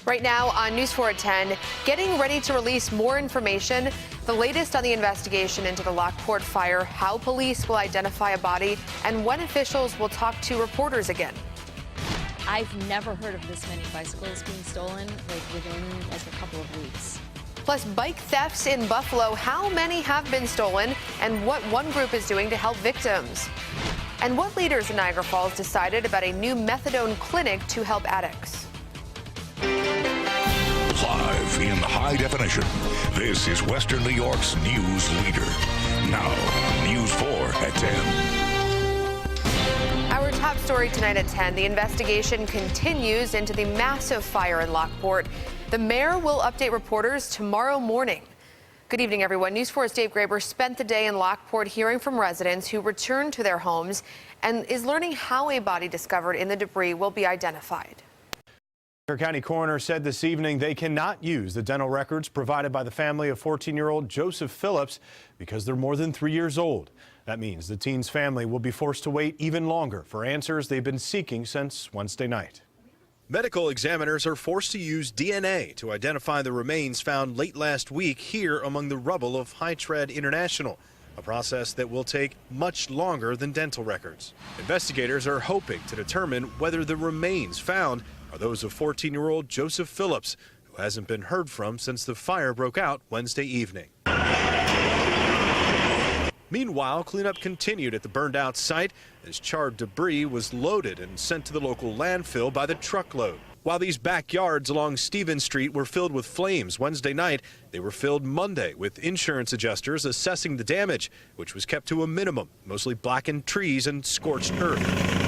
Right now on News 4 at 10, getting ready to release more information, the latest on the investigation into the Lockport fire, how police will identify a body, and when officials will talk to reporters again. I've never heard of this many bicycles being stolen, within a couple of weeks. Plus, bike thefts in Buffalo, how many have been stolen, and what one group is doing to help victims. And what leaders in Niagara Falls decided about a new methadone clinic to help addicts. Live in high definition, this is Western New York's news leader. Now, News 4 at 10. Our top story tonight at 10, the investigation continues into the massive fire in Lockport. The mayor will update reporters tomorrow morning. Good evening, everyone. News 4's Dave Graber spent the day in Lockport hearing from residents who returned to their homes and is learning how a body discovered in the debris will be identified. Bear County coroner said this evening they cannot use the dental records provided by the family of 14-year-old Joseph Phillips because they're more than 3 years old. That means the teen's family will be forced to wait even longer for answers they've been seeking since Wednesday night. Medical examiners are forced to use DNA to identify the remains found late last week here among the rubble of High Tread International, a process that will take much longer than dental records. Investigators are hoping to determine whether the remains found are those of 14-year-old Joseph Phillips, who hasn't been heard from since the fire broke out Wednesday evening. Meanwhile, cleanup continued at the burned-out site as charred debris was loaded and sent to the local landfill by the truckload. While these backyards along Stevens Street were filled with flames Wednesday night, they were filled Monday with insurance adjusters assessing the damage, which was kept to a minimum, mostly blackened trees and scorched earth.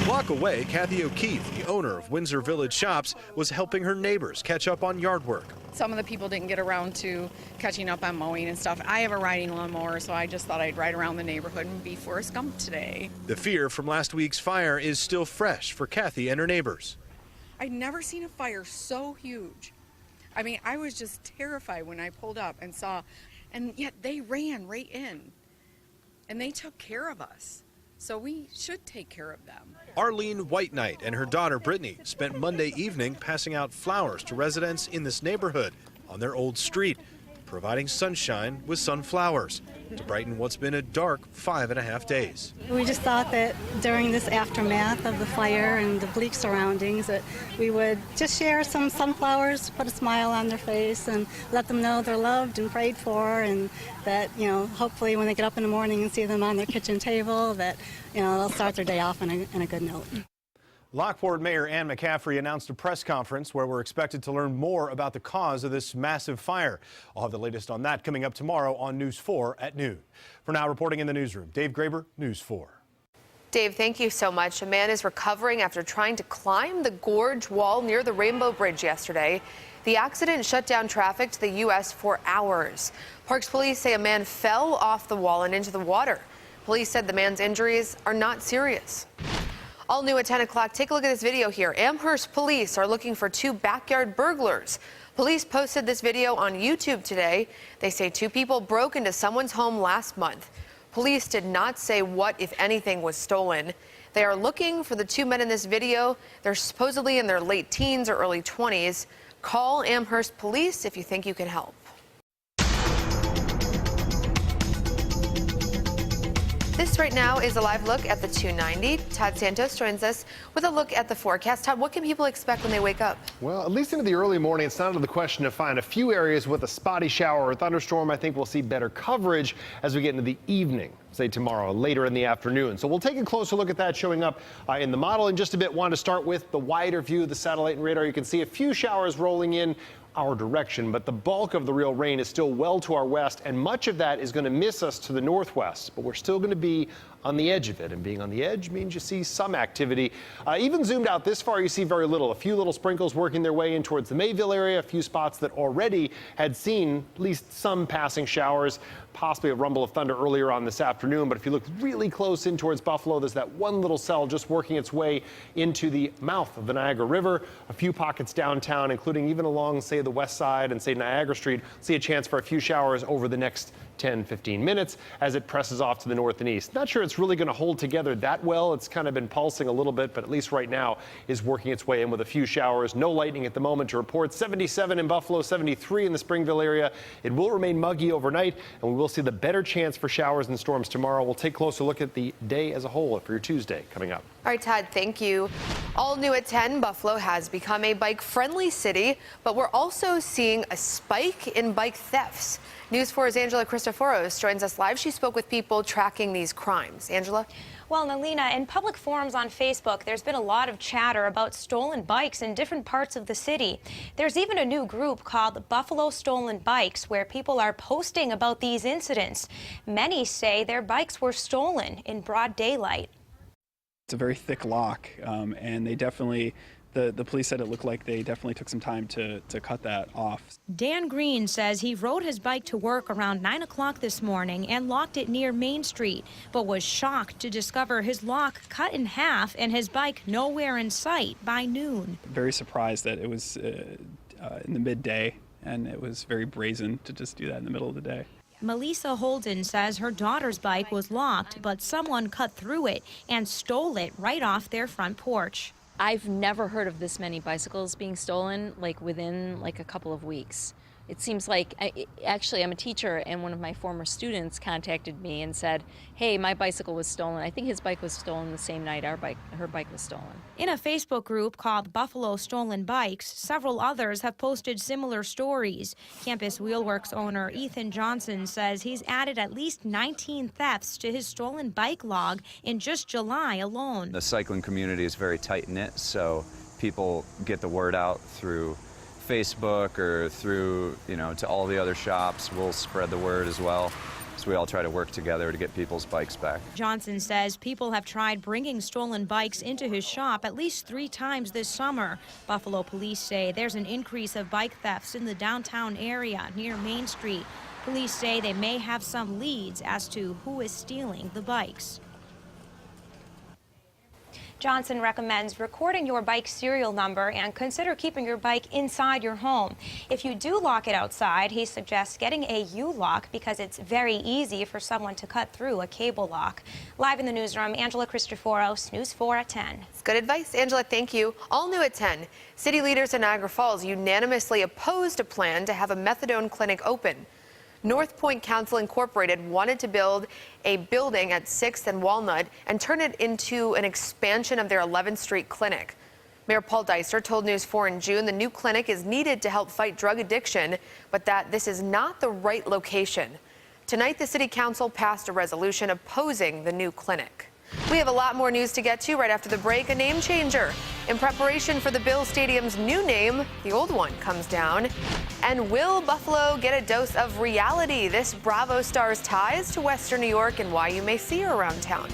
A block away, Kathy O'Keefe, the owner of Windsor Village Shops, was helping her neighbors catch up on yard work. Some of the people didn't get around to catching up on mowing and stuff. I have a riding lawnmower, so I just thought I'd ride around the neighborhood and be Forrest Gump today. The fear from last week's fire is still fresh for Kathy and her neighbors. I'd never seen a fire so huge. I mean, I was just terrified when I pulled up and saw, and yet they ran right in, and they took care of us. So we should take care of them. Arlene Whiteknight and her daughter Brittany spent Monday evening passing out flowers to residents in this neighborhood on their old street, providing sunshine with sunflowers to brighten what's been a dark 5.5 days. We just thought that during this aftermath of the fire and the bleak surroundings that we would just share some sunflowers, put a smile on their face and let them know they're loved and prayed for, and that, hopefully when they get up in the morning and see them on their kitchen table, that, they'll start their day off on a good note. Lockport Mayor Ann McCaffrey announced a press conference where we're expected to learn more about the cause of this massive fire. I'll have the latest on that coming up tomorrow on News 4 at noon. For now, reporting in the newsroom, Dave Graber, News 4. Dave, thank you so much. A man is recovering after trying to climb the gorge wall near the Rainbow Bridge yesterday. The accident shut down traffic to the U.S. for hours. Parks police say a man fell off the wall and into the water. Police said the man's injuries are not serious. All new at 10 o'clock, take a look at this video here. Amherst police are looking for 2 backyard burglars. Police posted this video on YouTube today. They say 2 people broke into someone's home last month. Police did not say what, if anything, was stolen. They are looking for the 2 men in this video. They're supposedly in their late teens or early 20s. Call Amherst police if you think you can help. This right now is a live look at the 290. Todd Santos joins us with a look at the forecast. Todd, what can people expect when they wake up? Well, at least into the early morning, it's not out of the question to find a few areas with a spotty shower or thunderstorm. I think we'll see better coverage as we get into the evening, say tomorrow, later in the afternoon. So we'll take a closer look at that showing up in the model in just a bit. Want to start with the wider view of the satellite and radar. You can see a few showers rolling in our direction, but the bulk of the real rain is still well to our west, and much of that is going to miss us to the northwest, but we're still going to be on the edge of it, and being on the edge means you see some activity. Even zoomed out this far, you see very little. A few little sprinkles working their way in towards the Mayville area, a few spots that already had seen at least some passing showers, possibly a rumble of thunder earlier on this afternoon. But if you look really close in towards Buffalo, there's that one little cell just working its way into the mouth of the Niagara River. A few pockets downtown, including even along, say, the west side and, say, Niagara Street. See a chance for a few showers over the next 10, 15 minutes as it presses off to the north and east. Not sure it's really going to hold together that well. It's kind of been pulsing a little bit, but at least right now is working its way in with a few showers. No lightning at the moment to report. 77 in Buffalo, 73 in the Springville area. It will remain muggy overnight, and we will see the better chance for showers and storms tomorrow. We'll take a closer look at the day as a whole for your Tuesday coming up. All right, Todd, thank you. All new at 10, Buffalo has become a bike-friendly city, but we're also seeing a spike in bike thefts. News 4's Angela Cristoforos joins us live. She spoke with people tracking these crimes. Angela? Well, Nalina, in public forums on Facebook, there's been a lot of chatter about stolen bikes in different parts of the city. There's even a new group called Buffalo Stolen Bikes where people are posting about these incidents. Many say their bikes were stolen in broad daylight. It's a very thick lock, and they definitely, the police said it looked like they definitely took some time to cut that off. Dan Green says he rode his bike to work around 9 o'clock this morning and locked it near Main Street, but was shocked to discover his lock cut in half and his bike nowhere in sight by noon. Very surprised that it was in the midday, and it was very brazen to just do that in the middle of the day. Melissa Holden says her daughter's bike was locked, but someone cut through it and stole it right off their front porch. I've never heard of this many bicycles being stolen, like within like a couple of weeks. It seems like, actually I'm a teacher, and one of my former students contacted me and said, hey, my bicycle was stolen. I think his bike was stolen the same night her bike was stolen. In a Facebook group called Buffalo Stolen Bikes, several others have posted similar stories. Campus Wheelworks owner Ethan Johnson says he's added at least 19 thefts to his stolen bike log in just July alone. The cycling community is very tight-knit, so people get the word out through Facebook or through, to all the other shops. We'll spread the word as well. So we all try to work together to get people's bikes back. Johnson says people have tried bringing stolen bikes into his shop at least 3 times this summer. Buffalo police say there's an increase of bike thefts in the downtown area near Main Street. Police say they may have some leads as to who is stealing the bikes. Johnson recommends recording your bike serial number and consider keeping your bike inside your home. If you do lock it outside, he suggests getting a U-lock because it's very easy for someone to cut through a cable lock. Live in the newsroom, Angela Cristoforos, News 4 at 10. It's good advice, Angela. Thank you. All new at 10. City leaders in Niagara Falls unanimously opposed a plan to have a methadone clinic open. North Point Council Incorporated wanted to build a building at 6th and Walnut and turn it into an expansion of their 11th Street clinic. Mayor Paul Deister told News 4 in June the new clinic is needed to help fight drug addiction, but that this is not the right location. Tonight, the City Council passed a resolution opposing the new clinic. We have a lot more news to get to right after the break. A name changer. In preparation for the Bills Stadium's new name, the old one comes down. And will Buffalo get a dose of reality? This Bravo star's ties to Western New York and why you may see her around town.